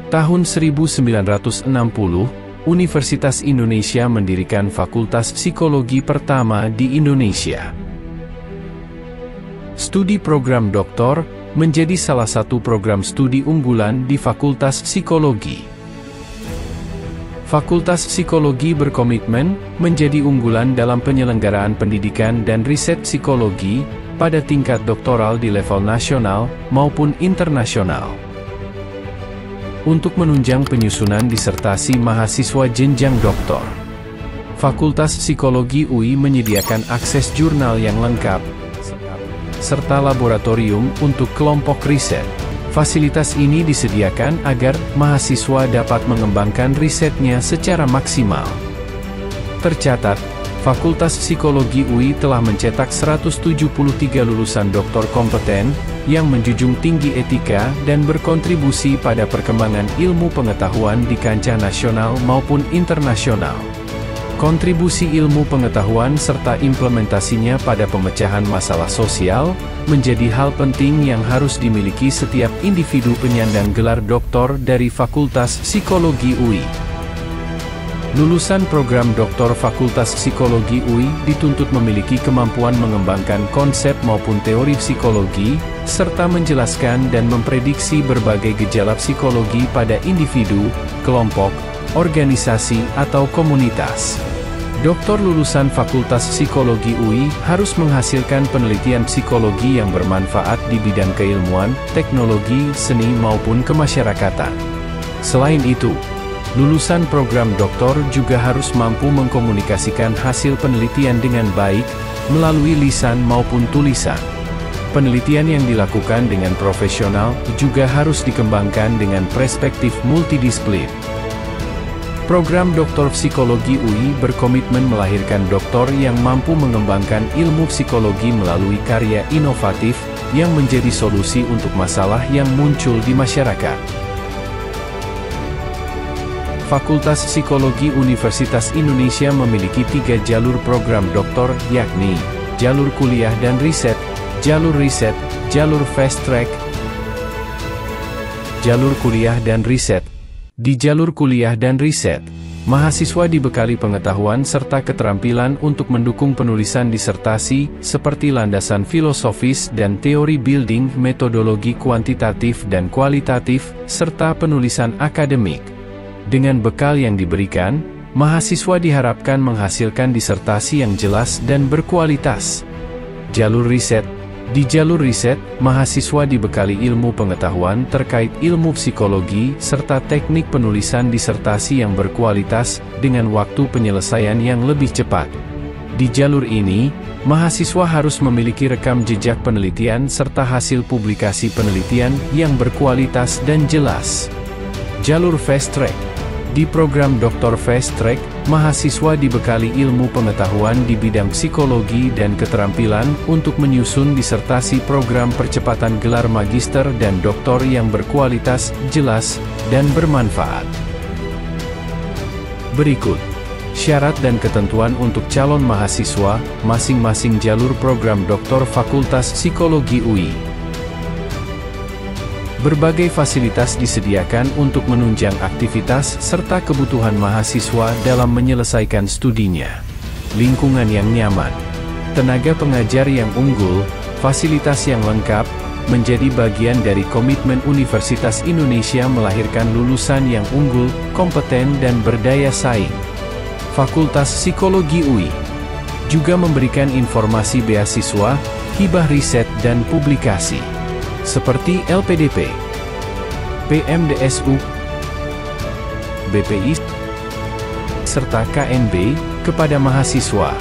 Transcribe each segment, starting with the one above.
Tahun 1960, Universitas Indonesia mendirikan Fakultas Psikologi pertama di Indonesia. Studi program doktor menjadi salah satu program studi unggulan di Fakultas Psikologi. Fakultas Psikologi berkomitmen menjadi unggulan dalam penyelenggaraan pendidikan dan riset psikologi pada tingkat doktoral di level nasional maupun internasional. Untuk menunjang penyusunan disertasi mahasiswa jenjang doktor, Fakultas Psikologi UI menyediakan akses jurnal yang lengkap, serta laboratorium untuk kelompok riset. Fasilitas ini disediakan agar mahasiswa dapat mengembangkan risetnya secara maksimal. Tercatat, Fakultas Psikologi UI telah mencetak 173 lulusan doktor kompeten, yang menjunjung tinggi etika dan berkontribusi pada perkembangan ilmu pengetahuan di kancah nasional maupun internasional. Kontribusi ilmu pengetahuan serta implementasinya pada pemecahan masalah sosial, menjadi hal penting yang harus dimiliki setiap individu penyandang gelar doktor dari Fakultas Psikologi UI. Lulusan program doktor Fakultas Psikologi UI dituntut memiliki kemampuan mengembangkan konsep maupun teori psikologi, serta menjelaskan dan memprediksi berbagai gejala psikologi pada individu, kelompok, organisasi, atau komunitas. Doktor lulusan Fakultas Psikologi UI harus menghasilkan penelitian psikologi yang bermanfaat di bidang keilmuan, teknologi, seni maupun kemasyarakatan. Selain itu, lulusan program doktor juga harus mampu mengkomunikasikan hasil penelitian dengan baik, melalui lisan maupun tulisan. Penelitian yang dilakukan dengan profesional juga harus dikembangkan dengan perspektif multidisiplin. Program Doktor Psikologi UI berkomitmen melahirkan doktor yang mampu mengembangkan ilmu psikologi melalui karya inovatif, yang menjadi solusi untuk masalah yang muncul di masyarakat. Fakultas Psikologi Universitas Indonesia memiliki 3 jalur program doktor, yakni jalur kuliah dan riset, jalur riset, jalur fast track, jalur kuliah dan riset. Di jalur kuliah dan riset, mahasiswa dibekali pengetahuan serta keterampilan untuk mendukung penulisan disertasi, seperti landasan filosofis dan teori building, metodologi kuantitatif dan kualitatif, serta penulisan akademik. Dengan bekal yang diberikan, mahasiswa diharapkan menghasilkan disertasi yang jelas dan berkualitas. Jalur riset. Di jalur riset, mahasiswa dibekali ilmu pengetahuan terkait ilmu psikologi, serta teknik penulisan disertasi yang berkualitas, dengan waktu penyelesaian yang lebih cepat. Di jalur ini, mahasiswa harus memiliki rekam jejak penelitian serta hasil publikasi penelitian yang berkualitas dan jelas. Jalur fast track. Di program Doktor Fast Track, mahasiswa dibekali ilmu pengetahuan di bidang psikologi dan keterampilan untuk menyusun disertasi program percepatan gelar magister dan doktor yang berkualitas, jelas, dan bermanfaat. Berikut syarat dan ketentuan untuk calon mahasiswa masing-masing jalur program Doktor Fakultas Psikologi UI. Berbagai fasilitas disediakan untuk menunjang aktivitas serta kebutuhan mahasiswa dalam menyelesaikan studinya. Lingkungan yang nyaman, tenaga pengajar yang unggul, fasilitas yang lengkap, menjadi bagian dari komitmen Universitas Indonesia melahirkan lulusan yang unggul, kompeten dan berdaya saing. Fakultas Psikologi UI juga memberikan informasi beasiswa, hibah riset dan publikasi, seperti LPDP, PMDSU, BPI, serta KNB, kepada mahasiswa.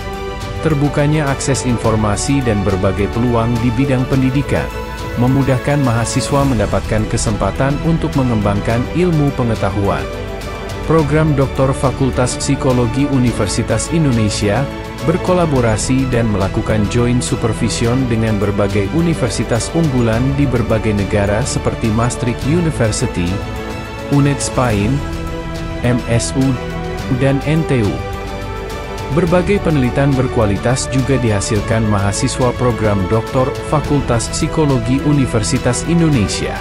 Terbukanya akses informasi dan berbagai peluang di bidang pendidikan, memudahkan mahasiswa mendapatkan kesempatan untuk mengembangkan ilmu pengetahuan. Program Doktor Fakultas Psikologi Universitas Indonesia berkolaborasi dan melakukan joint supervision dengan berbagai universitas unggulan di berbagai negara seperti Maastricht University, UNED Spain, MSU, dan NTU. Berbagai penelitian berkualitas juga dihasilkan mahasiswa program Doktor Fakultas Psikologi Universitas Indonesia.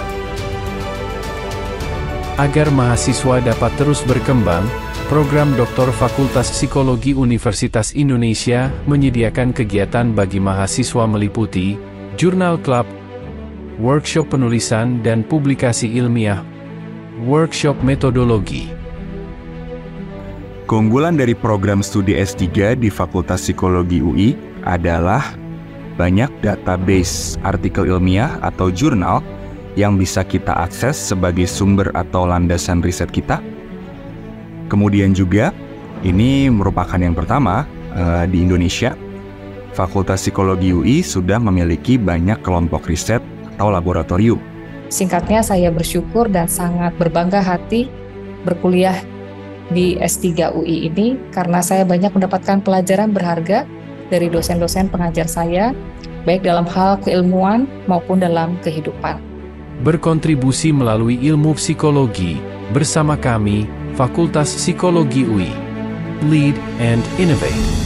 Agar mahasiswa dapat terus berkembang, program Doktor Fakultas Psikologi Universitas Indonesia menyediakan kegiatan bagi mahasiswa meliputi jurnal klub, workshop penulisan dan publikasi ilmiah, workshop metodologi. Keunggulan dari program studi S3 di Fakultas Psikologi UI adalah banyak database artikel ilmiah atau jurnal yang bisa kita akses sebagai sumber atau landasan riset kita. Kemudian juga, ini merupakan yang pertama di Indonesia, Fakultas Psikologi UI sudah memiliki banyak kelompok riset atau laboratorium. Singkatnya, saya bersyukur dan sangat berbangga hati berkuliah di S3 UI ini karena saya banyak mendapatkan pelajaran berharga dari dosen-dosen pengajar saya, baik dalam hal keilmuan maupun dalam kehidupan. Berkontribusi melalui ilmu psikologi, bersama kami, Fakultas Psikologi UI. Lead and Innovate.